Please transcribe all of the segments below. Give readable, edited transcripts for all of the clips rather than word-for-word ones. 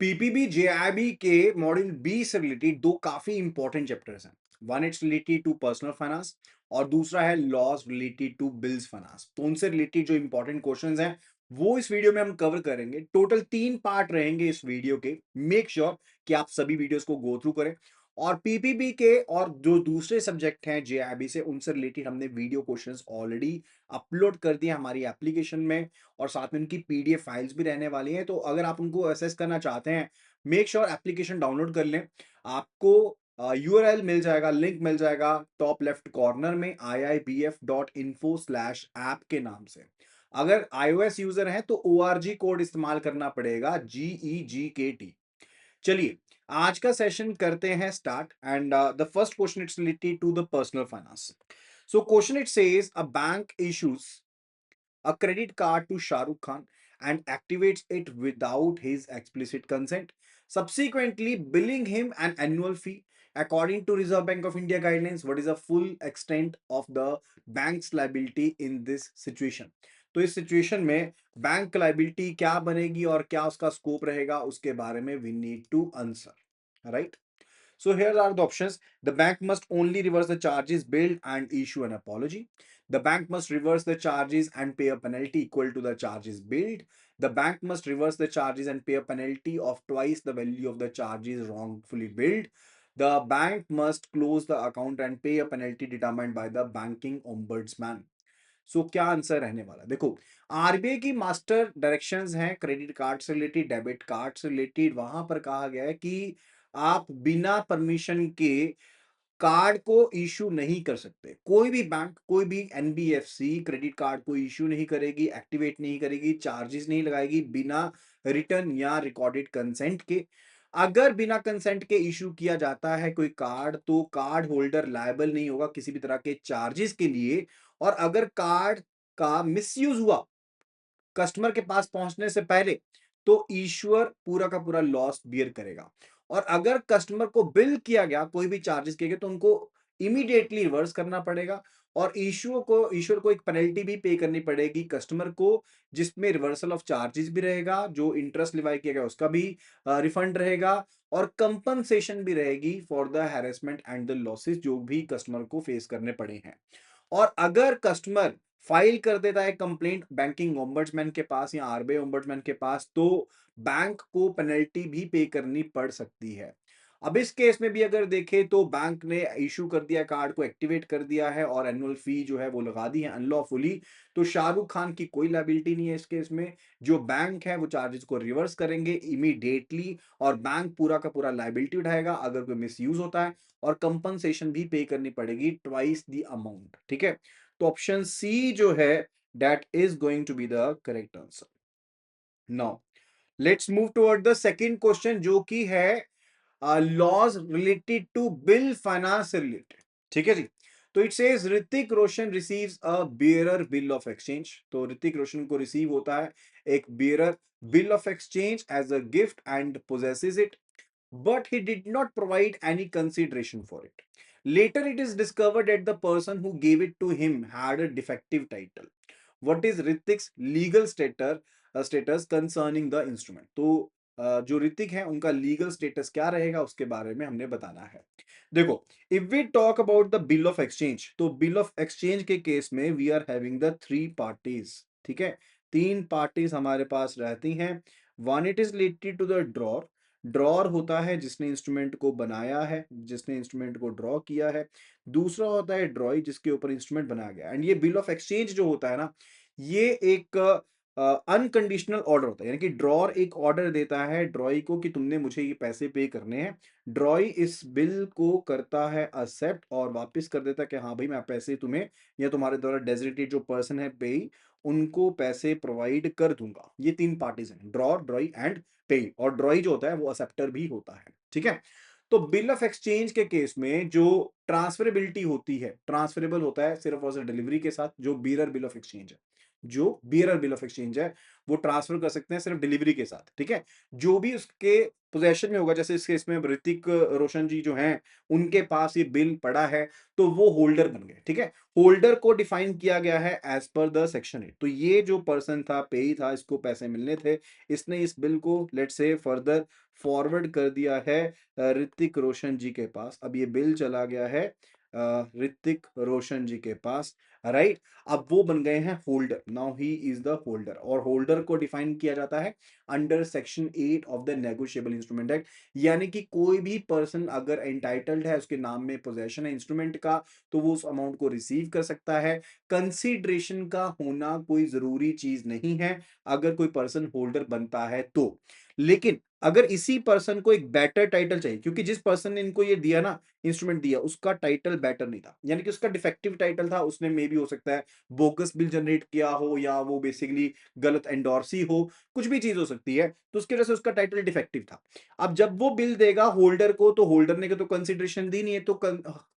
PPB JIB के module B से related दो काफी इंपॉर्टेंट चैप्टर्स हैं। One it's related to personal finance और दूसरा है laws related to bills finance. तो उनसे रिलेटेड जो इंपॉर्टेंट क्वेश्चंस हैं वो इस वीडियो में हम कवर करेंगे। टोटल 3 पार्ट रहेंगे इस वीडियो के। मेक श्योर कि आप सभी वीडियोस को गो थ्रू करें। और पीपीबी के और जो दूसरे सब्जेक्ट हैं जेआईबी से उनसे रिलेटेड हमने वीडियो क्वेश्चंस ऑलरेडी अपलोड कर दिए हमारी एप्लीकेशन में, और साथ में उनकी पीडीएफ फाइल्स भी रहने वाली हैं। तो अगर आप उनको असेस करना चाहते हैं, मेक श्योर एप्लीकेशन डाउनलोड कर लें। आपको यूआरएल मिल जाएगा, लिंक मिल जाएगा टॉप लेफ्ट कॉर्नर में iibf.info/app के नाम से। अगर iOS यूजर हैं तो ORG कोड इस्तेमाल करना पड़ेगा, GEGKT। चलिए आज का सेशन करते हैं start. And the first question it's related to the personal finance. So question it says a bank issues a credit card to Shah Rukh Khan and activates it without his explicit consent, subsequently billing him an annual fee. According to Reserve Bank of India guidelines, what is the full extent of the bank's liability in this situation? तो इस situation में bank liability क्या बनेगी और क्या उसका scope रहेगा, उसके बारे में we need to answer, right? So here are the options. The bank must only reverse the charges billed and issue an apology. The bank must reverse the charges and pay a penalty equal to the charges billed. The bank must reverse the charges and pay a penalty of twice the value of the charges wrongfully billed. The bank must close the account and pay a penalty determined by the banking ombudsman. सो क्या answer रहने वाला? देखो, RBI की master directions हैं credit card से related, debit card से related. वहां पर कहा गया है कि आप बिना परमिशन के कार्ड को इशू नहीं कर सकते। कोई भी बैंक, कोई भी एनबीएफसी क्रेडिट कार्ड को इशू नहीं करेगी, एक्टिवेट नहीं करेगी, चार्जेस नहीं लगाएगी बिना रिटर्न या रिकॉर्डेड कंसेंट के। अगर बिना कंसेंट के इशू किया जाता है कोई कार्ड, तो कार्ड होल्डर लायबल नहीं होगा किसी भी तरह के चार्जेस के लिए। और अगर कार्ड का मिसयूज हुआ कस्टमर के पास पहुंचने से पहले, तो इश्यूअर पूरा का पूरा लॉस बियर करेगा। और अगर कस्टमर को बिल किया गया, कोई भी चार्जेस किए गए, तो उनको इमीडिएटली रिवर्स करना पड़ेगा। और इश्यूअर को एक पेनल्टी भी पे करनी पड़ेगी कस्टमर को, जिसमें रिवर्सल ऑफ चार्जेस भी रहेगा, जो इंटरेस्ट लिवाई किया गया उसका भी रिफंड रहेगा, और कंपनसेशन भी रहेगी for the harassment and the losses जो भी कस्टमर को फेस करने पड़े हैं। और अगर कस्टमर फाइल कर देता है कंप्लेंट बैंकिंग ओम्बड्समैन के पास या आरबीआई ओम्बड्समैन के पास, तो बैंक को पेनल्टी भी पे करनी पड़ सकती है। अब इस केस में भी अगर देखें तो बैंक ने इशू कर दिया, कार्ड को एक्टिवेट कर दिया है और एनुअल फी जो है वो लगा दी है अनलॉफुली, तो शाहरुख खान की कोई लायबिलिटी नहीं है इस केस में। जो बैंक है वो चार्जेस को रिवर्स करेंगे इमीडिएटली, और बैंक पूरा का पूरा लायबिलिटी उठाएगा अगर कोई मिसयूज होता है, और कंपनसेशन भी पे करनी पड़ेगी ट्वाइस द अमाउंट। ठीक है, तो ऑप्शन सी जो है that is going to be the correct answer. Now let's move toward the second question, जो कि है laws related to bill finance से रिलेटेड। ठीक है जी। तो it says Hrithik Roshan receives a bearer bill of exchange. तो ऋतिक रोशन को रिसीव होता है एक bearer bill of exchange as a gift and possesses it, but he did not provide any consideration for it. Later, it is discovered that the person who gave it to him had a defective title. What is Ritik's legal status concerning the instrument? तो जो ऋतिक है उनका legal status क्या रहेगा उसके बारे में हमने बताना है। देखो, if we talk about the bill of exchange, तो बिल ऑफ एक्सचेंज के केस में we are having the 3 parties. ठीक है, 3 पार्टीज हमारे पास रहती हैं। One, it is related to the drawer. Drawer होता है जिसने इंस्ट्रूमेंट को बनाया है, जिसने इंस्ट्रूमेंट को ड्रॉ किया है। दूसरा होता है ड्रॉई, जिसके ऊपर इंस्ट्रूमेंट बनाया गया। एंड ये बिल ऑफ एक्सचेंज जो होता है ना, ये एक अनकंडीशनल ऑर्डर होता है। यानी कि ड्रॉर एक ऑर्डर देता है ड्रॉई को कि तुमने मुझे ये पैसे पे करने हैं। ड्रॉई इस बिल को करता है एक्सेप्ट और वापस कर देता है कि हाँ भाई मैं पैसे तुम्हें या तुम्हारे द्वारा डेजिग्नेटेड जो पर्सन है पेई, उनको पैसे प्रोवाइड कर दूंगा। ये 3 पार्टीज हैं, ड्रॉर, ड्रॉई एंड पे। और ड्रॉई जो होता है वो एक्सेप्टर भी होता है। ठीक है, तो बिल ऑफ एक्सचेंज के केस में जो ट्रांसफरेबिलिटी होती है, ट्रांसफरेबल होता है सिर्फ और सिर्फ डिलीवरी के साथ। जो बियरर बिल ऑफ एक्सचेंज है, जो बियरर बिल ऑफ एक्सचेंज है वो ट्रांसफर कर सकते हैं सिर्फ डिलीवरी के साथ। ठीक है, जो भी उसके पोजेशन में होगा, जैसे इस केस में ऋतिक रोशन जी जो हैं, उनके पास ये बिल पड़ा है, तो वो होल्डर बन गए, ठीक है? होल्डर को डिफाइन किया गया है एज पर द सेक्शन 8। तो ये जो पर्सन था, पेई था, इसको पैसे मिलने थे, इसने इस बिल को लेट्स से फर्दर फॉरवर्ड कर दिया है ऋतिक रोशन जी के पास। अब ये बिल चला गया है ऋतिक रोशन जी के पास, राइट? अब वो बन गए हैं holder. Now he is the holder, और होल्डर को डिफाइन किया जाता है under section 8 of the negotiable instrument act. यानी कि कोई भी पर्सन अगर एंटाइटल्ड है, उसके नाम में पोजेशन है इंस्ट्रूमेंट का, तो वो उस अमाउंट को रिसीव कर सकता है। कंसीडरेशन का होना कोई जरूरी चीज नहीं है अगर कोई पर्सन होल्डर बनता है तो। लेकिन अगर इसी पर्सन को एक बेटर टाइटल चाहिए, क्योंकि जिस पर्सन ने इनको ये दिया ना, इंस्ट्रूमेंट दिया, उसका टाइटल बेटर नहीं था, यानी कि उसका डिफेक्टिव टाइटल था, उसने मे बी हो सकता है बोगस बिल जनरेट किया हो, या वो बेसिकली गलत एंडोर्सी हो, कुछ भी चीज हो सकती है, तो उसकी वजह से उसका टाइटल डिफेक्टिव था। अब जब वो बिल देगा होल्डर को, तो होल्डर ने तो कंसिडरेशन दी नहीं है, तो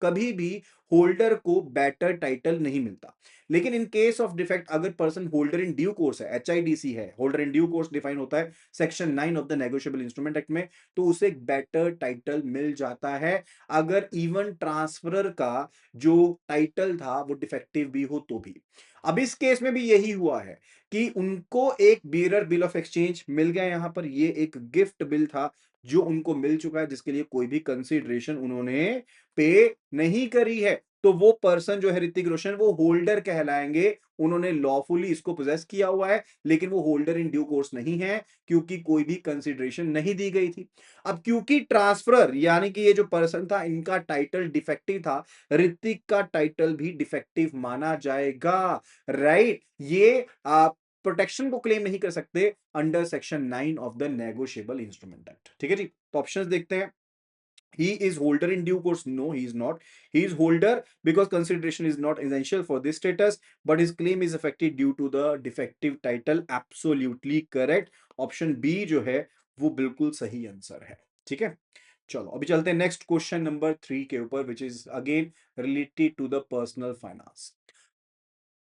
कभी भी होल्डर को बेटर टाइटल नहीं मिलता। लेकिन इन केस ऑफ डिफेक्ट, अगर person holder in due course है, HIDC है, holder in due course define होता है section 9 of the negotiable instrument act में, तो उसे एक बेटर टाइटल मिल जाता है अगर इवन ट्रांसफरर का जो टाइटल था वो डिफेक्टिव भी हो तो भी। अब इस केस में भी यही हुआ है कि उनको एक बियरर बिल ऑफ एक्सचेंज मिल गया। यहां पर ये एक गिफ्ट बिल था जो उनको मिल चुका है, जिसके लिए कोई भी कंसीडरेशन उन्होंने पे नहीं करी है। तो वो पर्सन जो है ऋतिक रोशन, वो होल्डर कहलाएंगे। उन्होंने लॉफुली इसको पोजेस किया हुआ है, लेकिन वो होल्डर इन ड्यू कोर्स नहीं है, क्योंकि कोई भी कंसीडरेशन नहीं दी गई थी। अब क्योंकि ट्रांसफरर यानी कि ये जो पर्सन था, इनका टाइटल डिफेक्टिव था, ऋतिक का टाइटल भी डिफेक्टिव माना जाएगा, राइट? ये आप प्रोटेक्शन को क्लेम नहीं कर सकते under section 9 of the negotiable instrument act. ठीक है जी, तो ऑप्शंस देखते हैं। He is holder in due course. No, he is not. He is holder because consideration is not essential for this status, but his claim is affected due to the defective title. Absolutely correct. Option B जो है वो बिल्कुल सही answer है। ठीक है, चलो अभी चलते हैं नेक्स्ट क्वेश्चन नंबर 3 के ऊपर, which is again related to the personal finance.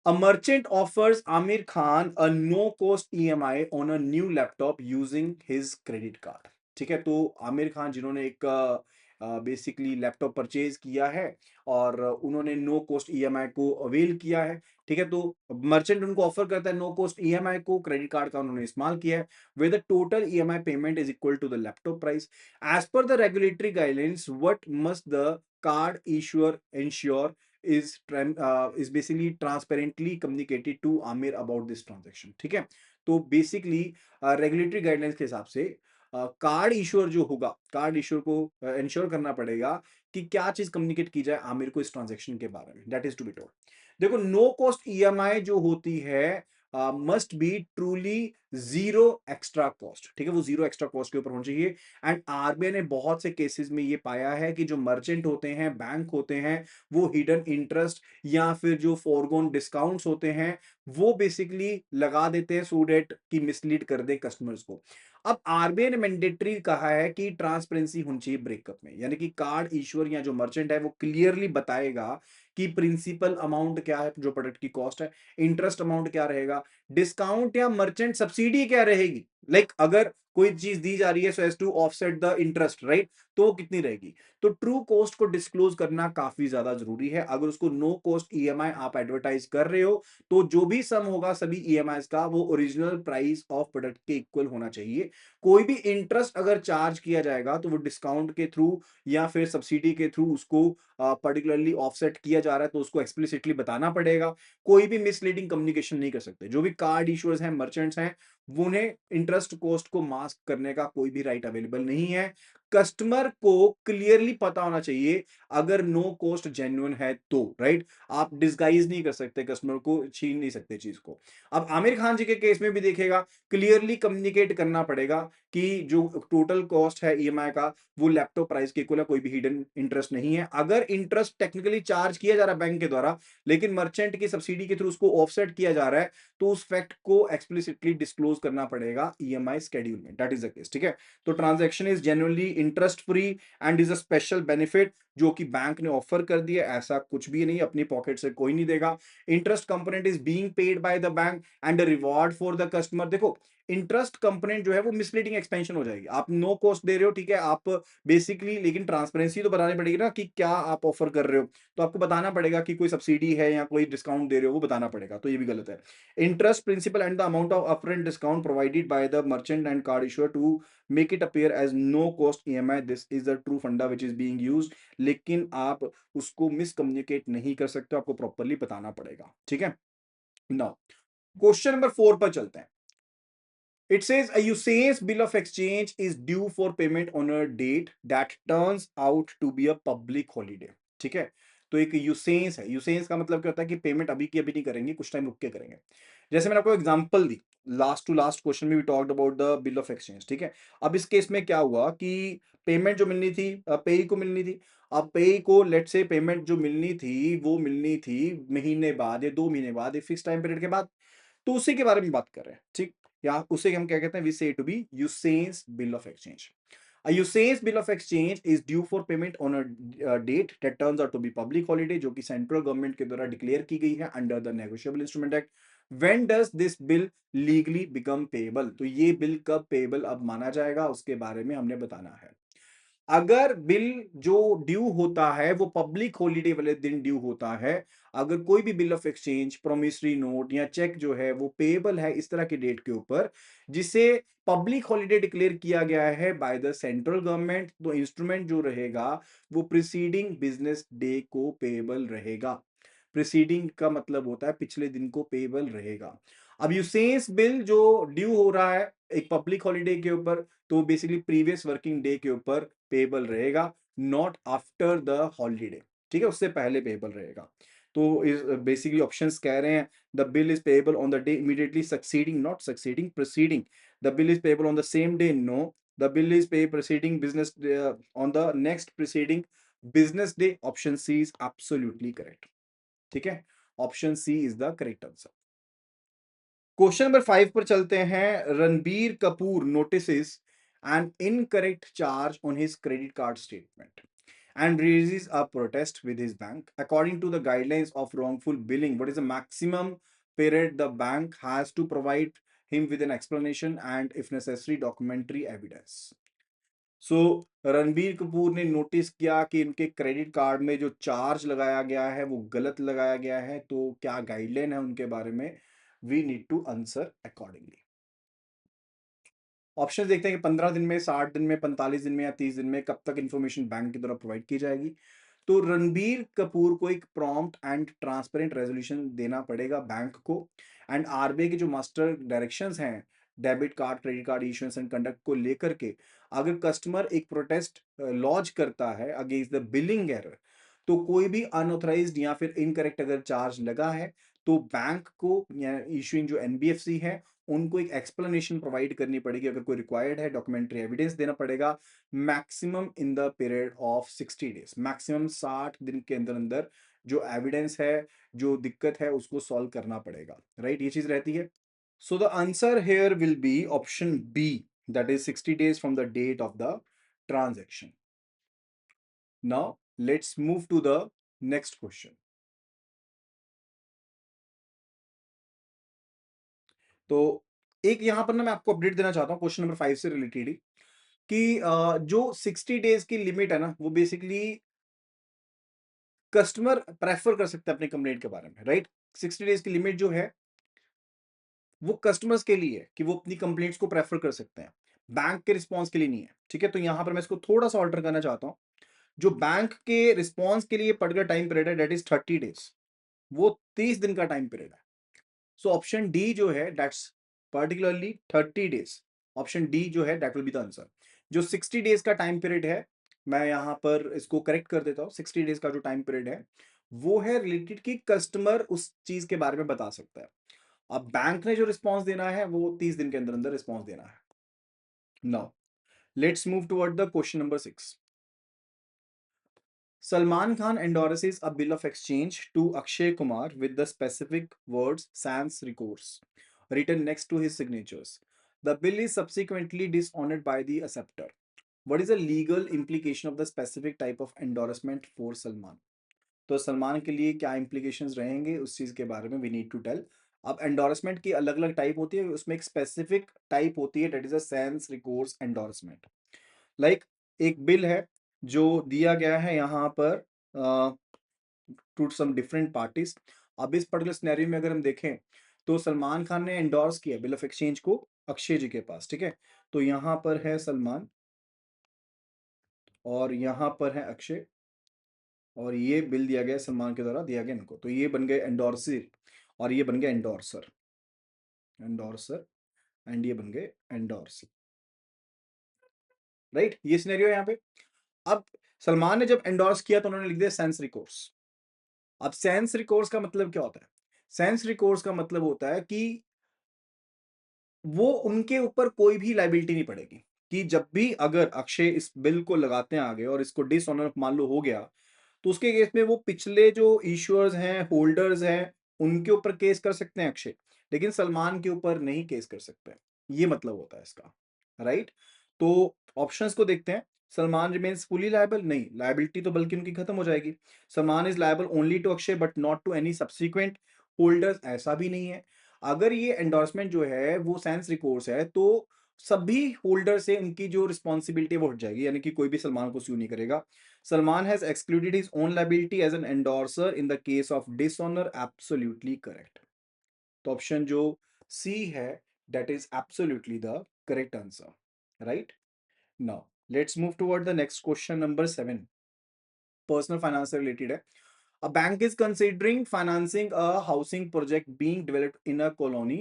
A merchant offers Amir Khan a no-cost EMI on a new laptop using his credit card. ठीक है, तो आमिर खान जिन्होंने एक बेसिकली लैपटॉप परचेज किया है, और उन्होंने नो कॉस्ट ईएमआई को अवेल किया है। ठीक है, तो मर्चेंट उनको ऑफर करता है नो कॉस्ट ईएमआई को, क्रेडिट कार्ड का उन्होंने इस्तेमाल किया है, where the total EMI payment is equal to the laptop price. As per the regulatory guidelines, what must the card issuer ensure is basically transparently communicated to Amir about this transaction. ठीक है, तो basically regulatory guidelines के हिसाब से card issuer जो होगा, card issuer को ensure करना पड़ेगा कि क्या चीज कम्युनिकेट की जाए आमिर को इस ट्रांजैक्शन के बारे में। That is to be told. देखो, नो कॉस्ट ईएमआई जो होती है must be truly zero extra cost. ठीक है, वो जीरो एक्स्ट्रा कॉस्ट के ऊपर होना चाहिए। एंड आरबीआई ने बहुत से केसेस में ये पाया है कि जो मर्चेंट होते हैं, बैंक होते हैं, वो हिडन इंटरेस्ट या फिर जो फोरगोन डिस्काउंट्स होते हैं, वो बेसिकली लगा देते हैं सो डेट कि मिसलीड कर दे कस्टमर्स को। अब आरबीआई ने मैंडेटरी कहा है कि ट्रांसपेरेंसी होनी चाहिए ब्रेकअप में, यानी कि कार्ड इशुअर या जो मर्चेंट है वो क्लियरली बताएगा कि प्रिंसिपल अमाउंट क्या है, जो प्रोडक्ट की कॉस्ट है, इंटरेस्ट अमाउंट क्या रहेगा, डिस्काउंट या मर्चेंट सब्सिडी क्या रहेगी। अगर कोई चीज दी जा रही है so as to offset the interest, right, तो कितनी रहेगी। तो ट्रू कॉस्ट को डिस्क्लोज करना काफी ज्यादा जरूरी है। अगर उसको नो कॉस्ट ईएमआई आप एडवर्टाइज कर रहे हो, तो जो भी सम होगा सभी ईएमआई का, वो ओरिजिनल प्राइस ऑफ प्रोडक्ट के इक्वल होना चाहिए। कोई भी इंटरेस्ट अगर चार्ज किया जाएगा, तो वो डिस्काउंट के थ्रू या फिर सब्सिडी के थ्रू उसको पर्टिकुलरली ऑफसेट किया जा रहा है, तो उसको एक्सप्लिसिटली बताना पड़ेगा। कोई भी मिसलीडिंग कम्युनिकेशन नहीं कर सकते। जो भी कार्ड इशुअर्स हैं, मर्चेंट्स हैं, उन्हें इंटरेस्ट कॉस्ट को मास्क करने का कोई भी राइट अवेलेबल नहीं है। कस्टमर को क्लियरली पता होना चाहिए अगर नो कॉस्ट जेन्युइन है तो, राइट। आप डिस्गाइज नहीं कर सकते, कस्टमर को छीन नहीं सकते चीज को। अब आमिर खान जी के केस में भी देखिएगा, क्लियरली कम्युनिकेट करना पड़ेगा कि जो टोटल कॉस्ट है ईएमआई का, वो लैपटॉप प्राइस के इक्वल है, कोई भी हिडन इंटरेस्ट नहीं है। अगर इंटरेस्ट टेक्निकली चार्ज किया जा रहा है बैंक के द्वारा, लेकिन मर्चेंट की सब्सिडी के थ्रू उसको ऑफसेट किया जा रहा है, तो उस फैक्ट को एक्सप्लिसिटली डिस्क्लोज करना पड़ेगा ईएमआई शेड्यूल में। That is the case. ठीक है, तो transaction is genuinely interest free and is a special benefit जो कि बैंक ने ऑफर कर दिया। ऐसा कुछ भी नहीं, अपनी पॉकेट से कोई नहीं देगा। Interest component is being paid by the bank and a reward for the customer. देखो, इंटरेस्ट कंपोनेंट जो है वो मिसलीडिंग एक्सपेंशन हो जाएगी। आप नो कॉस्ट दे रहे हो, ठीक है, आप बेसिकली, लेकिन ट्रांसपेरेंसी तो बतानी पड़ेगी ना कि क्या आप ऑफर कर रहे हो। तो आपको बताना पड़ेगा कि कोई सब्सिडी है या कोई डिस्काउंट दे रहे हो, वो बताना पड़ेगा, तो ये भी गलत है। Interest principal and the amount of upfront discount provided by the merchant and card issuer to make it appear as no cost EMI, this is the true funda which is being used. लेकिन आप उसको miscommunicate नहीं कर सकते, आपको properly बताना पड़ेगा, ठीक है। नाउ क्वेश्चन नंबर 4 पर चलते हैं। It says a USAID's bill of exchange is due for payment on a date that turns out to be a public holiday. ठीक है, तो एक यूसेंस है। यूसेंस का मतलब क्या होता है कि पेमेंट अभी की अभी नहीं करेंगे, कुछ टाइम रुक के करेंगे। जैसे मैंने आपको एग्जांपल दी, लास्ट टू लास्ट क्वेश्चन में we talked about the bill of exchange, ठीक है। अब इस केस में क्या हुआ कि पेमेंट जो मिलनी थी पेई को मिलनी थी। अब पेई को लेट से पेमेंट जो मिलनी थी वो मिलनी थी महीने बाद या 2 महीने बाद, एक फिक्स टाइम पीरियड के बाद। तो उसी के बारे में बात कर रहे हैं, ठीक। या उसे हम क्या कहते हैं, we say to be usance bill of exchange. A USAID's bill of exchange is due for payment on a date that turns out to be public holiday, जो कि सेंट्रल गवर्नमेंट के द्वारा डिक्लेयर की गई है under the negotiable instrument act. When does this bill legally become payable? तो ये bill कब पेबल अब माना जाएगा, उसके बारे में हमने बताना है। अगर बिल जो ड्यू होता है वो पब्लिक हॉलीडे वाले दिन ड्यू होता है, अगर कोई भी bill of exchange, promissory note या चेक जो है वो पेएबल है इस तरह की डेट के ऊपर जिसे पब्लिक हॉलीडे डिक्लेयर किया गया है बाय द सेंट्रल गवर्नमेंट, तो इंस्ट्रूमेंट जो रहेगा वो प्रीसीडिंग बिजनेस डे को पेएबल रहेगा। प्रीसीडिंग का मतलब होता है पिछले दिन को पेएबल रहेगा। अब यूसेंस बिल जो ड्यू हो रहा है एक पब्लिक हॉलीडे के ऊपर, तो बेसिकली प्रीवियस वर्किंग डे के ऊपर पेबल रहेगा, नॉट आफ्टर द हॉलीडे, ठीक है, उससे पहले पेबल रहेगा। तो इस बेसिकली ऑप्शंस कह रहे हैं the bill is payable on the day immediately succeeding, not succeeding, preceding. The bill is payable on the same day, no. The bill is pay preceding business on the next preceding business day, option C is absolutely correct, ठीक है। Option C is the correct answer. Question number 5 पर चलते हैं। Ranbir Kapoor notices an incorrect charge on his credit card statement and raises a protest with his bank. According to the guidelines of wrongful billing, what is the maximum period the bank has to provide him with an explanation and, if necessary, documentary evidence? सो रणबीर कपूर ने notice किया कि इनके credit card में जो charge लगाया गया है वो गलत लगाया गया है, तो क्या गाइडलाइन है उनके बारे में, we need to answer accordingly. Option देखते हैं कि 15 दिन में, 60 दिन में, 45 दिन में या 30 दिन में कब तक इंफॉर्मेशन बैंक की तरफ प्रोवाइड की जाएगी। तो रणबीर कपूर को एक प्रॉम्प्ट एंड ट्रांसपेरेंट रेजोल्यूशन देना पड़ेगा बैंक को। एंड आरबीआई के जो मास्टर डायरेक्शंस हैं debit card credit card issuance and conduct को लेकर के, अगर कस्टमर एक प्रोटेस्ट लॉन्च करता है अगेंस्ट द बिलिंग एरर, तो कोई भी अनऑथराइज्ड या फिर इनकरेक्ट अगर चार्ज लगा है, तो बैंक को या इशूइंग जो एनबीएफसी है उनको एक एक्सप्लेनेशन प्रोवाइड करनी पड़ेगी, अगर कोई रिक्वायर्ड है डॉक्यूमेंट्री एविडेंस देना पड़ेगा, maximum in the period of 60 days, maximum 60 दिन के अंदर अंदर जो एविडेंस है, जो दिक्कत है उसको सॉल्व करना पड़ेगा, राइट, ये चीज रहती है। So the answer here will be option B, that is 60 days from the date of the transaction. Now let's move to the next question. तो एक यहां पर ना मैं आपको अपडेट देना चाहता हूं क्वेश्चन नंबर 5 से रिलेटेड ही, कि जो 60 डेज की लिमिट है ना वो बेसिकली कस्टमर प्रेफर कर सकता है अपने कंप्लेंट के बारे में, राइट। 60 डेज की लिमिट जो है वो कस्टमर्स के लिए है कि वो अपनी कंप्लेंट्स को प्रेफर कर सकते हैं, बैंक के रिस्पॉन्स के लिए नहीं है, ठीक है। तो यहां पर मैं इसको थोड़ा सा ऑल्टर करना चाहता हूं। जो बैंक के रिस्पॉन्स के लिए पर्टिकुलर टाइम पीरियड है, डेट इज 30 डेज, वो 30 दिन का टाइम पीरियड है। सो ऑप्शन डी जो है that's particularly 30 days, option D जो है that will be the answer. जो 60 डेज का टाइम पीरियड है, मैं यहां पर इसको करेक्ट कर देता हूं, 60 डेज का जो टाइम पीरियड है वो है रिलेटेड कि कस्टमर उस चीज के बारे में बता सकता है। अब बैंक ने जो रिस्पॉन्स देना है वो 30 दिन के अंदर अंदर रिस्पॉन्स देना है। Now let's move toward the question number 6। Salman Khan endorses a bill of exchange to Akshay Kumar with the specific words sans recourse written next to his signatures. The bill is subsequently dishonored by the acceptor. What is the legal implication of the specific type of endorsement for Salman? तो सलमान के लिए क्या implications रहेंगे उस चीज के बारे में we need to tell अब एंडोर्समेंट की अलग-अलग टाइप होती है, उसमें एक स्पेसिफिक टाइप होती है, that is a sense recourse endorsement. Like एक बिल है जो दिया गया है यहाँ पर टू सम डिफरेंट पार्टीज। अब इस पर्टिकुलर सिनेरियो में अगर हम देखें तो सलमान खान ने एंडोर्स किया बिल ऑफ एक्सचेंज को अक्षय जी के पास, ठीक है। तो यहाँ पर है सलमान और यहाँ पर है अक्षय, और ये बिल दिया गया सलमान के द्वारा दिया गया इनको, तो ये बन गए एंडोर्सर और ये बन गया एंडोर्सर, एंडोर्सर एंड ये बन गए एंडोर्सर, राइट। ये सिनेरियो है यहाँ पे। अब सलमान ने जब एंडोर्स किया तो उन्होंने लिख दिया सेंस रिकोर्स। अब सेंस रिकोर्स का मतलब क्या होता है? सेंस रिकोर्स का मतलब होता है कि वो उनके ऊपर कोई भी लायबिलिटी नहीं पड़ेगी, कि जब भी अगर अक्षय इस बिल को लगाते हैं आगे और इसको डिसऑनर मान लो हो गया, तो उसके केस में वो पिछले जो इश्यूअर्स हैं, होल्डर्स हैं, उनके ऊपर केस कर सकते हैं अक्षय, लेकिन सलमान के ऊपर नहीं केस कर सकते हैं। ये मतलब होता है इसका, राइट। तो ऑप्शंस को देखते हैं। सलमान रिमेन्स फुली लायबल, नहीं, लायबिलिटी तो बल्कि उनकी खत्म हो जाएगी। Salman is liable only to Akshay but not to any subsequent holders, ऐसा भी नहीं है। अगर ये एंडोर्समेंट जो है वो सेंस रिकोर्स है, तो सभी होल्डर से उनकी जो रिस्पॉन्सिबिलिटी वो हट जाएगी, यानी कि कोई भी सलमान को स्यू नहीं करेगा। Salman has excluded his own liability as an endorser in the case of dishonor, absolutely correct. तो ऑप्शन जो सी है, that is absolutely the correct answer, right? Now let's move toward the next question, number 7. Personal finance से related है। A bank is considering financing a housing project being developed in a colony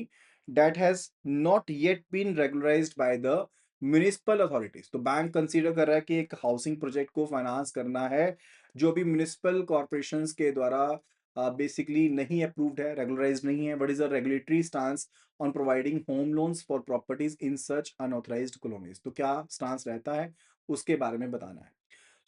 that has not yet been regularized by the municipal authorities. तो bank consider कर रहा है कि एक housing project को finance करना है जो भी म्यूनिसिपल कॉर्पोरेशंस के द्वारा बेसिकली नहीं अप्रूव्ड है, रेगुलराइज्ड नहीं है। What is the regulatory stance on providing home loans for properties in such unauthorised colonies? तो क्या स्टांस रहता है उसके बारे में बताना है।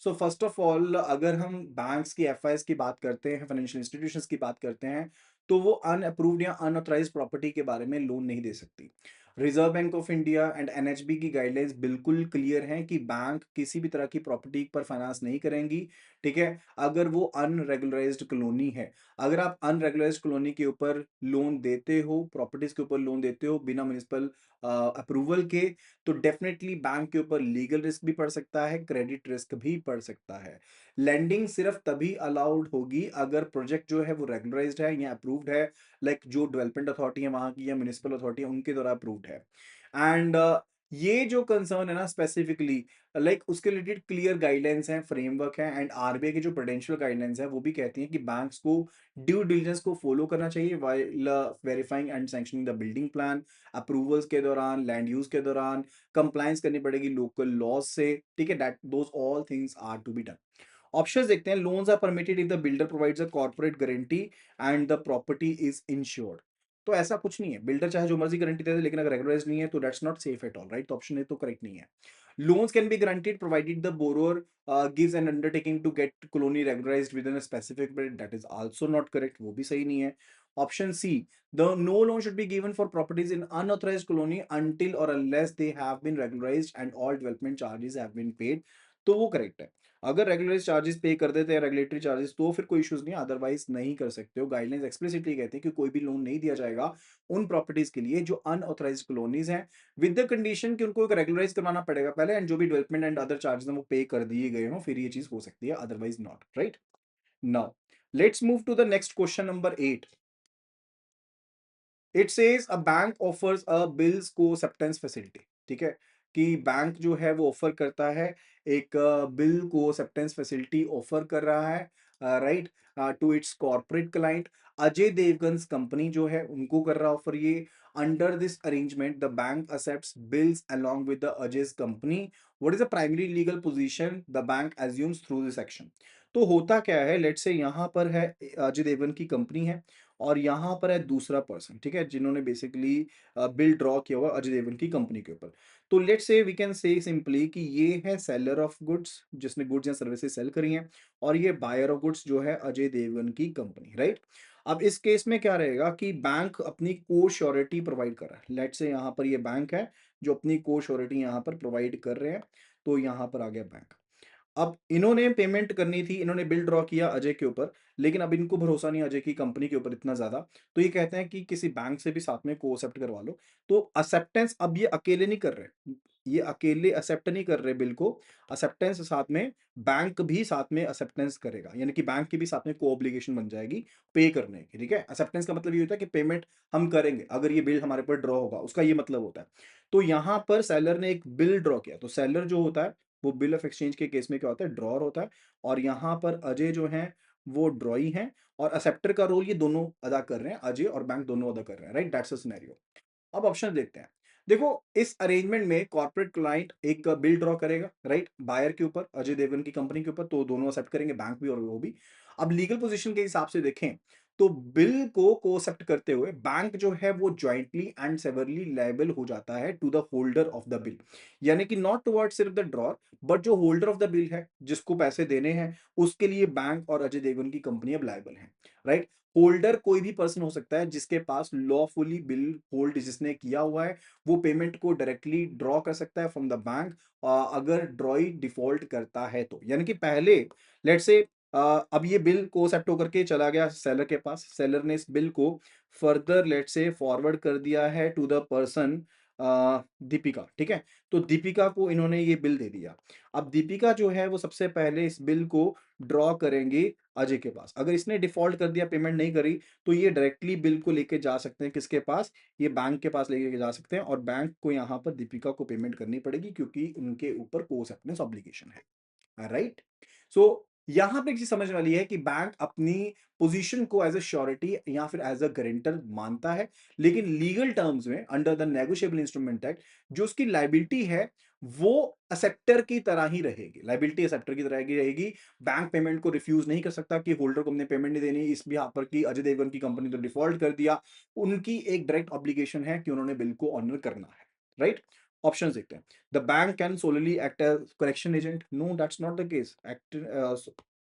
सो फर्स्ट ऑफ ऑल, अगर हम बैंक्स की एफआईएस की बात करते हैं, फाइनेंशियल इंस्टीट्यूशंस की बात करते हैं, तो वो अनअप्रूव्ड या अनऑथराइज्ड प्रॉपर्टी के बारे में लोन नहीं दे सकती। Reserve bank of India and NHB की गाइडलाइंस बिल्कुल क्लियर हैं कि बैंक किसी भी तरह की प्रॉपर्टी पर फाइनेंस नहीं करेंगी, ठीक है, अगर वो अनरेगुलराइज्ड कॉलोनी है। अगर आप अनरेगुलराइज्ड कॉलोनी के ऊपर लोन देते हो, प्रॉपर्टीज के ऊपर लोन देते हो बिना म्युनिसिपल अप्रूवल के, तो डेफिनेटली बैंक के ऊपर लीगल रिस्क भी पड़ सकता है, क्रेडिट रिस्क भी पड़ सकता है। लेंडिंग सिर्फ तभी अलाउड होगी अगर प्रोजेक्ट जो है वो रेगुलराइज्ड है या अप्रूव्ड है, लाइक जो डेवलपमेंट अथॉरिटी है वहां की या म्युनिसिपल अथॉरिटी है उनके द्वारा अप्रूव्ड है। एंड ये जो कंसर्न है ना स्पेसिफिकली, लाइक उसके रिलेटेड क्लियर गाइडलाइंस हैं, फ्रेमवर्क है, एंड आरबीआई की जो प्रूडेंशियल गाइडलाइंस है वो भी कहती हैं कि बैंक्स को ड्यू डिलिजेंस को फॉलो करना चाहिए while verifying and sanctioning the building plan, approvals के दौरान, लैंड यूज के दौरान कंप्लायंस करनी पड़ेगी लोकल लॉज से, ठीक है। That those all things are to be done. Options देखते हैं। Loans are permitted if the builder provides a corporate guarantee and the property is insured. तो ऐसा कुछ नहीं है, बिल्डर चाहे जो मर्जी गारंटी दे दे, लेकिन अगर रेगुलराइज नहीं है तो that's not safe at all, right. तो ऑप्शन ए तो करेक्ट नहीं है। Loans can be guaranteed provided the borrower gives an undertaking to get colony regularised within a specific period, that is also not correct, वो भी सही नहीं है। Option C, the no loan should be given for properties in unauthorised colony until or unless they have been regularized and all development charges have been paid, तो वो correct है। अगर regularise charges पे कर देते हैं, रेगुलेटरी चार्जेस, तो फिर कोई इश्यूज नहीं, अदरवाइज नहीं कर सकते हो। गाइडलाइंस एक्सप्लिसिटली कहते हैं कि कोई भी लोन नहीं दिया जाएगा उन प्रॉपर्टीज के लिए जो अनऑथराइज्ड कॉलोनीज हैं, विद द कंडीशन कि उनको एक रेगुलराइज करवाना पड़ेगा पहले, एंड जो भी डेवलपमेंट एंड अदर चार्जेस हैं वो पे कर दिए गए हों, फिर ये चीज हो सकती है, otherwise not, right. Now let's move to the next question, number 8। It says a bank offers a bills co acceptance facility, ठीक है, कि बैंक जो है वो ऑफर करता है एक बिल को एक्सेप्टेंस फैसिलिटी ऑफर कर रहा है, right, to its corporate client. Ajay Devgan company जो है उनको कर रहा ऑफर ये। Under this arrangement the bank accepts bills along with the Ajay's company. What is the primary legal position the bank assumes through this action? तो होता क्या है, लेट्स से यहाँ पर है अजय देवगन की कंपनी है और यहाँ पर है दूसरा पर्सन, ठीक है, जिन्होंने बेसिकली बिल ड्रॉ किया हुआ अजय देवगन की कंपनी के ऊपर। तो let's say we can say simply कि ये है सेलर ऑफ गुड्स जिसने गुड्स या सर्विसेज सेल करी हैं, और ये बायर ऑफ गुड्स जो है अजय देवगन की कंपनी, राइट। अब इस केस में क्या रहेगा कि बैंक अपनी को श्योरिटी प्रोवाइड कर रहा है। लेट्स से यहाँ पर ये बैंक है जो अपनी को श्योरिटी यहाँ पर प्रोवाइड कर रहे हैं, तो यहाँ पर आ गया बैंक। अब इन्होंने पेमेंट करनी थी, इन्होंने बिल ड्रॉ किया अजय के ऊपर, लेकिन अब इनको भरोसा नहीं अजय की कंपनी के ऊपर इतना ज़्यादा, तो ये कहते हैं कि किसी बैंक से भी साथ में को-एक्सेप्ट करवा लो। तो एक्सेप्टेंस अब ये अकेले नहीं कर रहे, ये अकेले एक्सेप्ट नहीं कर रहे बिल को, एक्सेप्टेंस साथ में बैंक भी साथ में एक्सेप्टेंस करेगा, यानी कि बैंक की भी साथ में को-ऑब्लिगेशन बन जाएगी पे करने की, ठीक है? एक्सेप्टेंस का मतलब ये होता है कि पेमेंट हम करेंगे, अगर ये बिल हमारे ऊपर ड्रॉ होगा, उसका ये मतलब होता है। तो यहाँ पर सेलर ने एक बिल ड्रॉ किया, तो सेलर जो होता है वो बिल ऑफ एक्सचेंज के केस में क्या होता है, ड्रॉअर होता है, और यहाँ पर अजय जो हैं वो ड्रॉई हैं, और एक्सेप्टर का रोल ये दोनों अदा कर रहे हैं, अजय और बैंक दोनों अदा कर रहे हैं, राइट? That's a scenario. अब ऑप्शन देखते हैं। देखो, इस अरेंजमेंट में कॉर्पोरेट क्लाइंट एक बिल ड्रॉ करेगा, राइट? बायर के ऊपर, अजय देवगन की कंपनी के ऊपर, तो दोनों एक्सेप्ट करेंगे, बैंक भी और वो भी। अब लीगल पोजीशन के हिसाब से देखें, तो बिल को एक्सेप्ट करते हुए बैंक जो है वो जॉइंटली एंड सेवरली लायबल हो जाता है to the holder of the bill, यानी कि नॉट टुवर्ड्स सिर्फ द ड्रॉर, बट जो होल्डर ऑफ द बिल है, जिसको पैसे देने हैं, उसके लिए बैंक और अजय देवगन की कंपनी अब लायबल है, राइट? होल्डर कोई भी पर्सन हो सकता है जिसके पास लॉफुली बिल होल्ड जिसने किया हुआ है, वो पेमेंट को डायरेक्टली ड्रॉ कर सकता है फ्रॉम द बैंक, अगर ड्रॉई डिफॉल्ट करता है तो, यानी कि पहले लेट्स से अब ये बिल को एक्सेप्ट होकर के चला गया सेलर के पास, सेलर ने इस बिल को फर्दर लेट्स से फॉरवर्ड कर दिया है टू द पर्सन दीपिका, ठीक है? तो दीपिका को इन्होंने ये बिल दे दिया। अब दीपिका जो है वो सबसे पहले इस बिल को ड्रॉ करेंगे अजय के पास। अगर इसने डिफॉल्ट कर दिया, पेमेंट नहीं करी, तो ये डायरेक्टली बिल को लेके जा सकते हैं किसके पास? ये बैंक के पास लेके जा सकते हैं, और बैंक को यहाँ पर दीपिका को पेमेंट करनी पड़ेगी क्योंकि उनके ऊपर को-एक्सेप्टेंस ऑब्लिगेशन है। राइट? सो यहां पे एक चीज समझ वाली है कि बैंक अपनी पोजीशन को एज अ श्योरिटी या फिर एज अ गारंटर मानता है, लेकिन लीगल टर्म्स में under the negotiable instrument act जो उसकी लाइबिलिटी है वो असेप्टर की तरह ही रहेगी, लाइबिलिटी असेप्टर की तरह ही रहेगी। बैंक पेमेंट को रिफ्यूज नहीं कर सकता कि होल्डर को हमने पेमेंट नहीं देनी, इस बिहाफ पर कि अजय देवगन की कंपनी तो डिफॉल्ट कर दिया, उनकी एक डायरेक्ट ऑब्लिगेशन है कि उन्होंने बिल को ऑनर करना है। राइट? ऑप्शन देखते हैं। The bank can solely act as collection agent. No, that's not the case.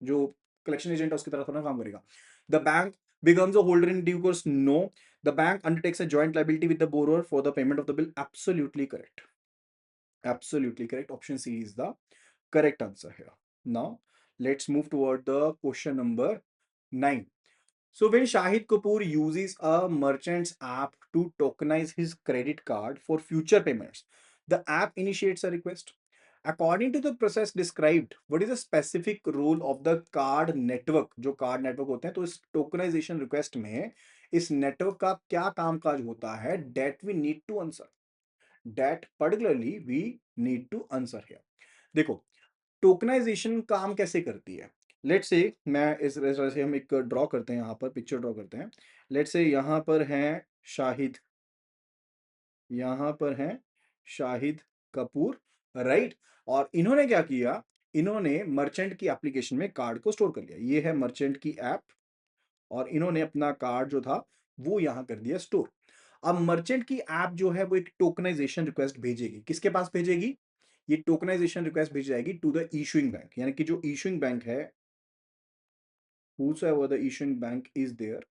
जो collection agent है उसकी तरह थोड़ा काम करेगा। The bank becomes a holder in due course. No, the bank undertakes a joint liability with the borrower for the payment of the bill. Absolutely correct. Absolutely correct. Option C is the correct answer here. Now, let's move toward the question number 9. So when Shahid Kapoor uses a merchant's app to tokenize his credit card for future payments, the app initiates a request. According to the process described, what is the specific role of the card network? जो card network होते हैं, तो इस tokenization request में इस network का क्या कामकाज होता है? That we need to answer, that particularly we need to answer here. देखो, टोकनाइजेशन काम कैसे करती है? लेट्स से मैं इस तरह से हम एक ड्रॉ करते हैं, यहाँ पर पिक्चर ड्रॉ करते हैं। लेट्स से यहाँ पर हैं शाहिद, यहाँ पर हैं शाहिद कपूर, राइट? और इन्होंने क्या किया? इन्होंने मर्चेंट की एप्लीकेशन में कार्ड को स्टोर कर लिया। ये है मर्चेंट की ऐप, और इन्होंने अपना कार्ड जो था वो यहाँ कर दिया स्टोर। अब मर्चेंट की ऐप जो है वो एक टोकनाइजेशन रिक्वेस्ट भेजेगी। किसके पास भेजेगी? ये टोकनाइजेशन रिक्वेस्ट भेज जाएगी टू द इशूइंग बैंक, यानी कि जो इशूइंग बैंक है, whosoever the issuing bank is there,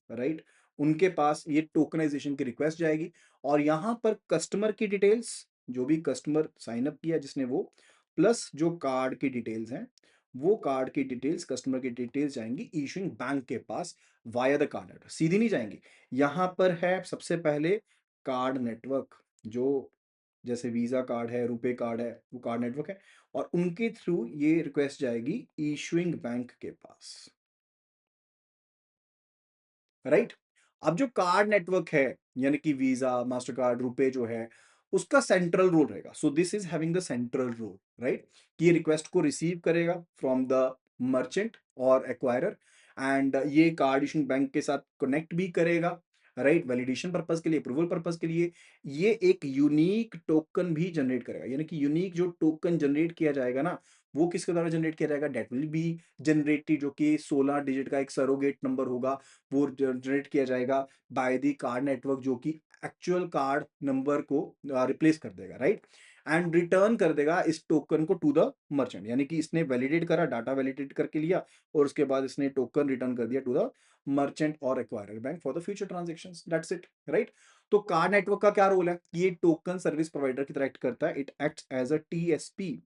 right? उनके पास ये टोकनाइजेशन की रिक्वेस्ट जाएगी, और यहां पर कस्टमर की डिटेल्स, जो भी कस्टमर साइन अप किया जिसने वो, प्लस जो कार्ड की डिटेल्स हैं, वो कार्ड की डिटेल्स, कस्टमर की डिटेल्स जाएंगी इशूइंग बैंक के पास वाया द कार्ड नेटवर्क, सीधी नहीं जाएंगी। यहां पर है सबसे पहले कार्ड नेटवर्क, जो जैसे वीजा कार्ड है, रुपे कार्ड है, वो कार्ड नेटवर्क है, और उनके थ्रू ये रिक्वेस्ट जाएगी इशूइंग बैंक के पास, राइट? अब जो कार्ड नेटवर्क है, यानी कि वीजा, मास्टर कार्ड, रुपए जो है, उसका सेंट्रल रोल रहेगा। So this is having the central role, right? कि ये रिक्वेस्ट को रिसीव करेगा फ्रॉम द मर्चेंट और एक्वायरर, एंड ये कार्ड इशूइंग बैंक के साथ कनेक्ट भी करेगा, राइट? वैलिडेशन पर्पज के लिए, अप्रूवल पर्पज के लिए। ये एक यूनिक टोकन भी जनरेट करेगा, यानी कि यूनिक जो टोकन जनरेट किया जाएगा ना, वो किसके द्वारा जनरेट किया जाएगा? डेट विल बी जनरेटेड, जो कि 16 डिजिट का एक सरोगेट नंबर होगा, वो जनरेट किया जाएगा बाय द कार्ड नेटवर्क, जो कि एक्चुअल कार्ड नंबर को रिप्लेस कर देगा, राइट? एंड रिटर्न कर देगा इस टोकन को टू द मर्चेंट, यानी कि इसने वैलिडेट करा, डाटा वैलिडेट करके लिया, और उसके बाद इसने टोकन रिटर्न कर दिया टू द मर्चेंट और acquirer bank for the future transactions. That's it, right? तो कार्ड नेटवर्क का क्या रोल है? ये टोकन सर्विस प्रोवाइडर की तरह एक्ट करता है। It acts as a TSP,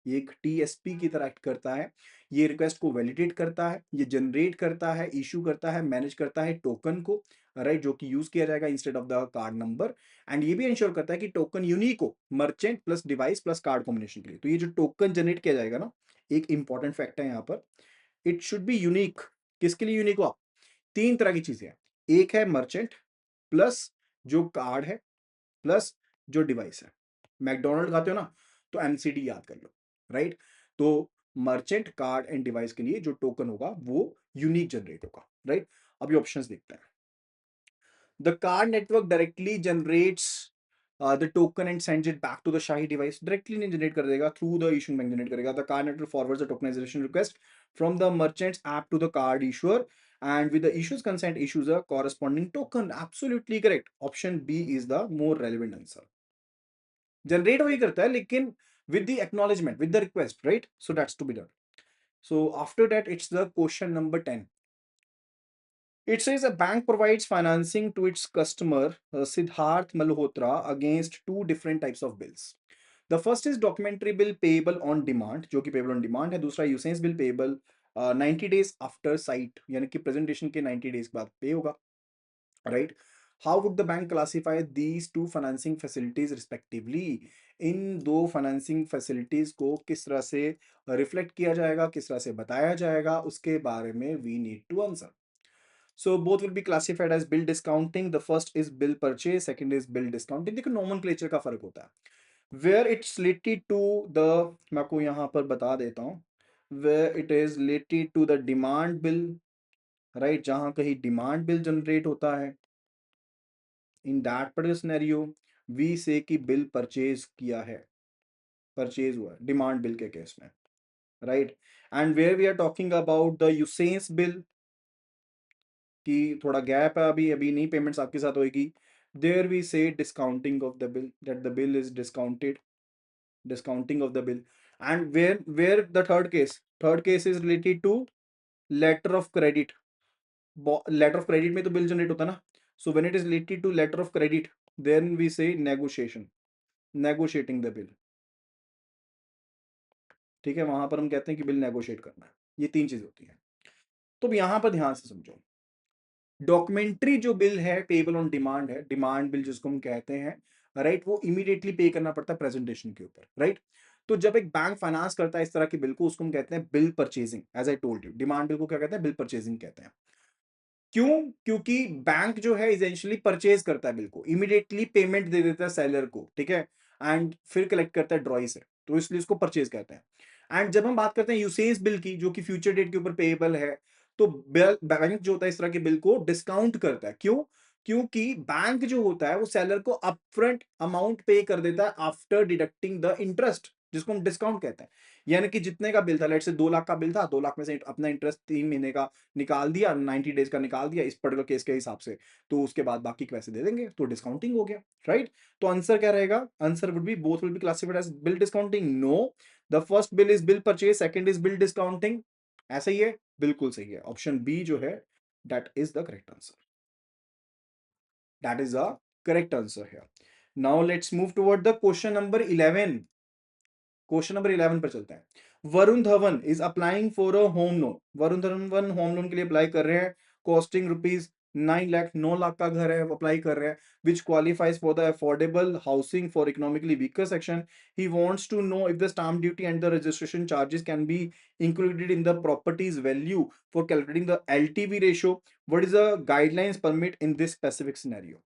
ये एक टीएसपी की तरह एक्ट करता है। ये रिक्वेस्ट को वैलिडेट करता है, ये जनरेट करता है, इश्यू करता है, मैनेज करता है टोकन को, राइट, जो कि यूज किया जाएगा instead of the card number. And ये भी इंश्योर करता है कि टोकन यूनिक हो merchant plus device plus card combination के लिए। तो ये जो टोकन जनरेट किया जाएगा ना, एक इंपॉर्टेंट फैक्ट है यहाँ पर, इट शुड बी यूनिक। किसके लिए यूनिक हो? तीन तरह की चीजें हैं। एक है मर्चेंट प्लस जो कार्ड है प्लस जो डिवाइस है। मैकडोनल्ड खाते हो ना, तो एमसीडी याद कर लो, राइट। तो मर्चेंट कार्ड एंड डिवाइस के लिए जो टोकन होगा वो यूनिक जनरेट होगा, राइट। अब ये ऑप्शंस देखते हैं। The card network directly generates the token and sends it back to the Shahi device. Directly नहीं generate कर देगा, through the issuing bank generate करेगा. The card network forwards the tokenization request from the merchant's app to the card issuer, and with the issuer's consent issues a corresponding token. Absolutely correct. Option B is the more relevant answer. Generate वही करता है लेकिन with the acknowledgement, with the request, right? So that's to be done. So after that, it's the question number 10. It says a bank provides financing to its customer, Siddharth Malhotra, against two different types of bills. The first is documentary bill payable on demand, जो कि payable on demand है. दूसरा यूसेंस bill payable 90 days after sight, यानी कि presentation के 90 days बाद पे होगा, right? How would the bank classify these two financing facilities respectively? इन दो फाइनेंसिंग फैसिलिटीज को किस तरह से रिफ्लेक्ट किया जाएगा, किस तरह से बताया जाएगा, उसके बारे में we need to answer. So both will be classified as bill discounting. The first is bill purchase, second is bill discounting. देखो nomenclature का फर्क होता है. Where it's related to the, मैं आपको यहाँ पर बता देता हूँ. Where it is related to the demand bill, right? जहाँ कहीं demand bill generate होता है. In that particular scenario, we say कि bill purchase किया है, purchase हुआ है, demand bill के केस में, right? And where we are talking about the usance bill, कि थोड़ा गैप है, अभी अभी नहीं पेमेंट्स आपके साथ होएगी, there we say discounting of the bill, that the bill is discounted, discounting of the bill. And where the third case is related to letter of credit. Letter of credit में तो bill generate होता है ना, so when it is related to letter of credit, then we say negotiation, negotiating the bill. ठीक है, वहां पर हम कहते हैं कि बिल नेगोशिएट करना है. ये तीन चीजें होती हैं. तो अब यहां पर ध्यान से समझो, डॉक्यूमेंट्री जो बिल है पेबल ऑन डिमांड है, डिमांड बिल जिसको हम कहते हैं, राइट, वो इमीडिएटली पे करना पड़ता है प्रेजेंटेशन के ऊपर, राइट. तो जब एक बैंक फाइनेंस करता है इस तरह के बिल को, उसको हम कहते हैं bill purchasing. As I told you, demand bill को क्या कहते हैं? बिल परचेजिंग कहते हैं. क्यों? क्योंकि बैंक जो है इसेंशियली परचेज करता है बिल को, इमीडिएटली पेमेंट दे देता है सेलर को, ठीक है, एंड फिर कलेक्ट करता है ड्रॉई से, तो इसलिए इसको परचेज कहते हैं. एंड जब हम बात करते हैं यूसेज बिल की, जो कि फ्यूचर डेट के ऊपर पेएबल है, तो बैंक जो होता है इस तरह के बिल को डिस्काउंट करता है. क्यों? क्योंकि बैंक जो होता है वो सेलर को अपफ्रंट अमाउंट पे कर देता है आफ्टर डिडक्टिंग द इंटरेस्ट, जिसको हम डिस्काउंट कहते हैं. यानी कि जितने का बिल था, लेट से 2 लाख का बिल था, 2 लाख में से अपना इंटरेस्ट 3 महीने का निकाल दिया, 90 डेज का निकाल दिया इस पर्टिकुलर केस के हिसाब से, तो उसके बाद बाकी के पैसे दे देंगे, तो डिस्काउंटिंग हो गया, राइट. तो आंसर क्या रहेगा? Answer would be both will be classified as bill discounting. No, the first bill is bill purchase, second is bill discounting. ऐसा ही है, बिल्कुल सही है. ऑप्शन बी जो है, that is the correct answer. That is the correct answer है. Now let's move toward the question number 11. Question number 11 पर चलते हैं. Varun Dhawan is applying for a home loan. Varun Dhawan home loan के लिए अप्लाई कर रहे हैं, कॉस्टिंग रुपीज 9 लाख, 9 लाख का घर है, अप्लाई कर रहे हैं, which qualifies for the affordable housing for economically weaker section. He wants to know if the stamp duty and the registration charges can be included in the property's value for calculating the LTV ratio. What is the guidelines permit in this specific scenario?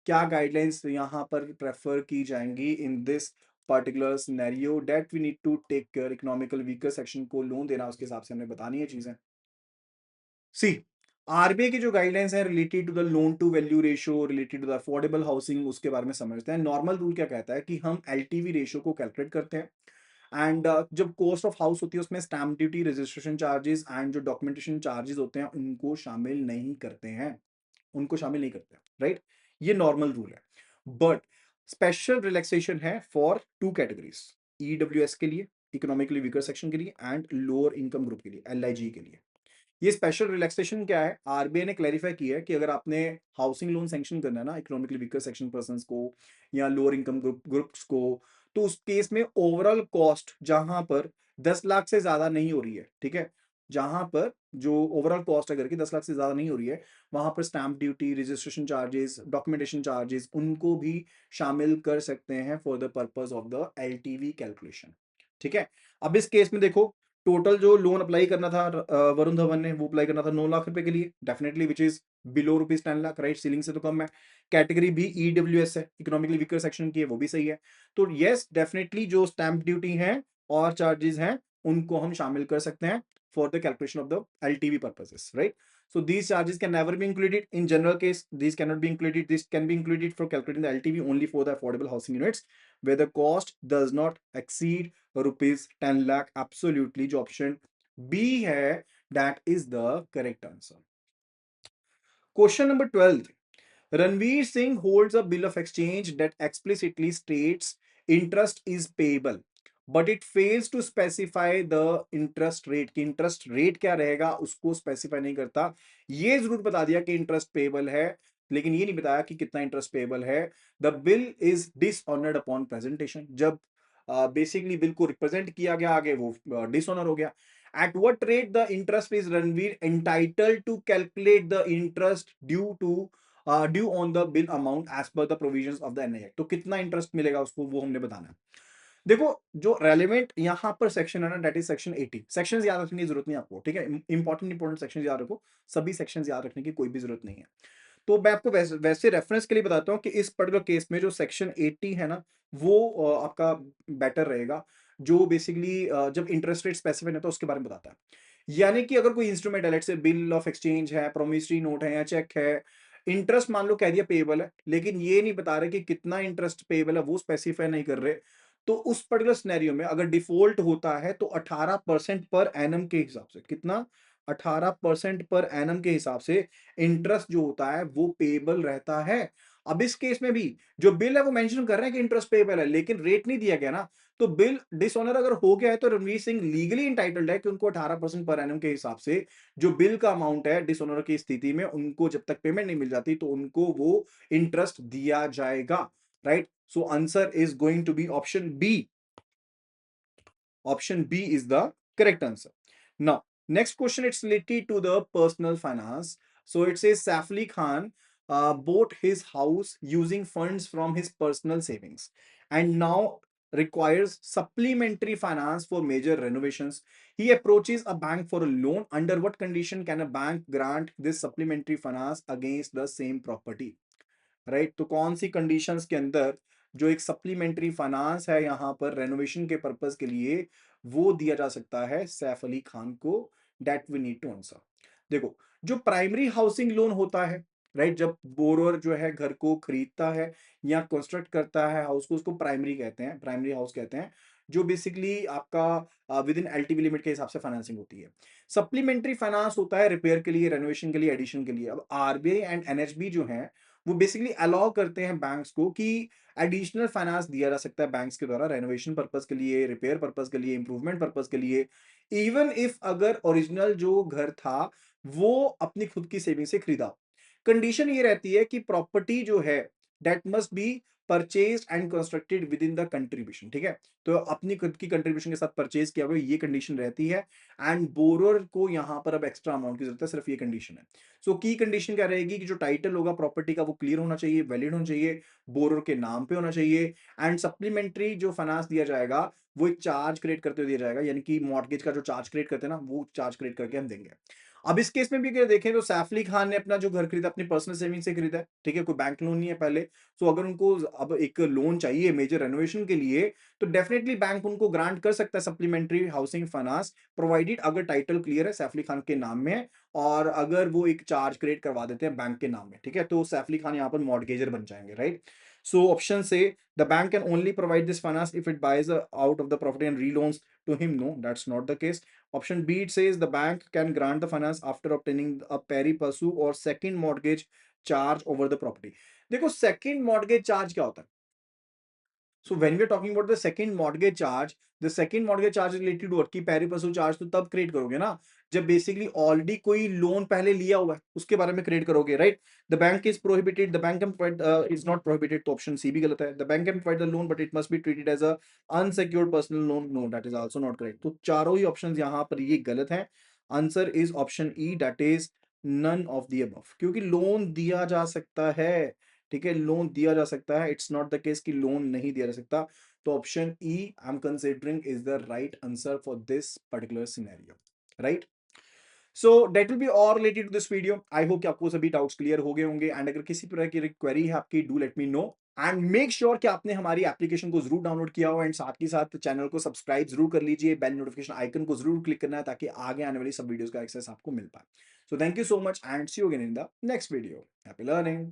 क्या guidelines यहाँ पर prefer की जाएंगी in this particular scenario that we need to take care? Economical weaker section को loan देना, उसके हिसाब से हमें बतानी है चीजें. सी, आरबीआई की जो गाइडलाइंस है related to the loan to value ratio, related to the affordable housing, उसके बारे में समझते हैं. नॉर्मल रूल क्या कहता है कि हम एलटीवी रेशियो को कैलकुलेट करते हैं, एंड जब कॉस्ट ऑफ हाउस होती है उसमें stamp duty, registration charges and जो डॉक्यूमेंटेशन चार्जेस होते हैं उनको शामिल नहीं करते हैं, उनको शामिल नहीं करते, राइट. ये नॉर्मल रूल है. बट स्पेशल रिलैक्सेशन है फॉर टू कैटेगरीज, ईडब्ल्यूएस के लिए, इकोनॉमिकली वीकर सेक्शन के लिए, एंड लोअर इनकम ग्रुप के लिए, एलआईजी के लिए. ये स्पेशल रिलैक्सेशन क्या है? आरबीआई ने क्लैरिफाई किया है कि अगर आपने हाउसिंग लोन सैंक्शन करना है ना इकोनॉमिकली वीकर सेक्शन पर्संस को या लोअर इनकम ग्रुप्स को, तो उस केस में ओवरऑल कॉस्ट जहां पर 10 लाख से ज्यादा नहीं हो रही है, ठीक है, जहां पर जो ओवरऑल कॉस्ट है घर की 10 लाख से ज्यादा नहीं हो रही है, वहां पर stamp duty, registration charges, documentation charges, उनको भी शामिल कर सकते हैं for the purpose of the LTV calculation. ठीक है, अब इस केस में देखो, टोटल जो लोन अप्लाई करना था वरुण धवन ने, वो अप्लाई करना था 9 लाख रुपए के लिए, definitely which is below rupees 10 lakh, right, ceiling से तो कम है। कैटेगरी भी ईडब्ल्यूएस है, इकोनॉमिकली वीकर सेक्शन की है, वो भी सही है। तो यस, डेफिनेटली जो स्टैंप ड्यूटी है और चार्जेस हैं उनको हम शामिल कर सकते हैं for the calculation of the LTV purposes, right? So these charges can never be included. In general case, these cannot be included. This can be included for calculating the LTV only for the affordable housing units where the cost does not exceed rupees 10 lakh. Absolutely, जो option B है, that is the correct answer. Question number 12. Ranveer Singh holds a bill of exchange that explicitly states interest is payable, but it fails to specify the interest rate. कि interest rate क्या रहेगा उसको specify नहीं करता। ये जरूर बता दिया कि interest payable है, लेकिन ये नहीं बताया कि कितना interest payable है। The bill is dishonored upon presentation. जब बेसिकली बिल को रिप्रेजेंट किया गया आगे, वो डिसऑनर हो गया। At what rate the interest is Ranveer entitled to calculate the interest due on the bill amount as per the provisions of the NI Act? तो कितना इंटरेस्ट मिलेगा उसको, वो हमने बताना है। देखो, जो रेलिवेंट यहाँ पर सेक्शन है ना, दैट इज सेक्शन 80। सेक्शंस याद रखने की जरूरत नहीं आपको, ठीक है, इंपॉर्टेंट सेक्शन याद रखो, सभी सेक्शंस याद रखने की कोई भी जरूरत नहीं है। तो मैं आपको वैसे रेफरेंस के लिए बताता हूँ कि इस पर्टिकुलर केस में जो सेक्शन 80 है ना, वो आपका बेटर रहेगा, जो बेसिकली जब इंटरेस्ट रेट स्पेसिफाई होता है उसके बारे में बताता है। यानी कि अगर कोई इंस्ट्रूमेंट है, let's say bill of exchange है, प्रोमिसरी नोट है या चेक है, इंटरेस्ट मान लो कह दिया पेएबल है, लेकिन ये नहीं बता रहे कि कितना इंटरेस्ट पेएबल है, वो स्पेसिफाई नहीं कर रहे, तो उस पर्टिकुलर सिनेरियो में अगर डिफॉल्ट होता है तो 18% पर एनम के हिसाब से, कितना, 18% पर एनम के हिसाब से इंटरेस्ट जो होता है वो पेएबल रहता है। अब इस केस में भी जो बिल है वो मेंशन कर रहे हैं कि इंटरेस्ट पेएबल है, लेकिन रेट नहीं दिया गया ना, तो बिल डिसऑनर अगर हो गया है तो रणवीर सिंह लीगली इंटाइटल्ड है कि उनको 18% पर एनम के हिसाब से जो बिल का अमाउंट है डिसऑनर की स्थिति में, उनको जब तक पेमेंट नहीं मिल जाती तो उनको वो इंटरेस्ट दिया जाएगा, right? So answer is going to be option B. Option B is the correct answer. Now, next question, it's related to the personal finance. So it says Saif Ali Khan bought his house using funds from his personal savings and now requires supplementary finance for major renovations. He approaches a bank for a loan. Under what condition can a bank grant this supplementary finance against the same property? Right, तो कौन सी conditions के अंदर जो एक supplementary finance है यहाँ पर renovation के पर्पस के लिए, वो दिया जा सकता है सैफ अली खान को? That we need to answer. देखो, जो प्राइमरी हाउसिंग लोन होता है, राइट, जब बोरोर जो है घर को खरीदता है या कंस्ट्रक्ट करता है हाउस को, उसको प्राइमरी कहते हैं, प्राइमरी हाउस कहते हैं, जो बेसिकली आपका विद इन एलटीवी लिमिट के हिसाब से फाइनेंसिंग होती है। सप्लीमेंट्री फाइनेंस होता है रिपेयर के लिए, रेनोवेशन के लिए, एडिशन के लिए। अब आरबीआई एंड एनएचबी जो है वो बेसिकली अलाउ करते हैं बैंक्स को कि एडिशनल फाइनेंस दिया जा सकता है बैंक्स के द्वारा, रेनोवेशन पर्पस के लिए, रिपेयर पर्पस के लिए, इंप्रूवमेंट पर्पस के लिए, इवन इफ अगर ओरिजिनल जो घर था वो अपनी खुद की सेविंग से खरीदा। कंडीशन ये रहती है कि प्रॉपर्टी जो है that must be purchase and constructed with in the contribution, ठीक है, तो अपनी खुद की कंट्रीब्यूशन के साथ परचेज किया हुआ, ये कंडीशन रहती है। एंड बोरोर को यहां पर अब एक्स्ट्रा अमाउंट की जरूरत है, सिर्फ ये कंडीशन है। सो की कंडीशन क्या रहेगी कि जो टाइटल होगा प्रॉपर्टी का वो क्लियर होना चाहिए, वैलिड होना चाहिए, बोरोर के नाम पे होना चाहिए, एंड सप्लीमेंट्री जो फाइनेंस दिया जाएगा वो एक चार्ज क्रिएट करते हुए दिया जाएगा, यानी कि मॉर्गेज का जो चार्ज क्रिएट करते हैं ना, वो चार्ज क्रिएट करके हम देंगे। अब इस केस में भी अगर देखें तो सैफ अली खान ने अपना जो घर खरीदा अपनी पर्सनल सेविंग से खरीदा है, ठीक है, कोई बैंक लोन नहीं है पहले। तो अगर उनको अब एक लोन चाहिए मेजर रेनोवेशन के लिए, तो डेफिनेटली बैंक उनको ग्रांट कर सकता है सप्लीमेंट्री हाउसिंग फाइनेंस, प्रोवाइडेड अगर टाइटल क्लियर है, सैफ अली खान के नाम में है, और अगर वो एक चार्ज क्रिएट करवा देते हैं बैंक के नाम में, ठीक है, तो सैफ अली खान यहाँ पर मॉर्गेजर बन जाएंगे, right? So option say the bank can only provide this finance if it buys out of the property and reloans to him. No, that's not the case. Option B, it says the bank can grant the finance after obtaining a pari passu or second mortgage charge over the property. देखो, second mortgage charge क्या होता है? So when we are talking about the second mortgage charge, the second mortgage charge is related to what की pari passu charge तो तब create करोगे ना जब basically already कोई loan पहले लिया हुआ है उसके बारे में create करोगे, right? The bank is prohibited, the bank can provide is not prohibited, तो option C भी गलत है. The bank can provide the loan but it must be treated as a unsecured personal loan. No, that is also not correct. तो चारों ही options यहाँ पर ये गलत हैं. Answer is option E, that is none of the above. क्योंकि loan दिया जा सकता है, ठीक है, लोन दिया जा सकता है. इट्स नॉट द केस कि लोन नहीं दिया जा सकता. तो option E I am considering is the right answer for this particular scenario, right? So that will be all related to this video. I hope कि आपको सभी डाउट्स क्लियर हो गए होंगे. एंड अगर किसी तरह की क्वेरी है आपकी, do let me know. And make sure कि आपने हमारी एप्लीकेशन को जरूर डाउनलोड किया हो एंड साथ ही साथ चैनल को सब्सक्राइब जरूर कर लीजिए. बेल नोटिफिकेशन आइकन को जरूर क्लिक करना है ताकि आगे आने वाली सब वीडियोस का एक्सेस आपको मिल पाए. So thank you so much and see you again in the next video. Happy learning.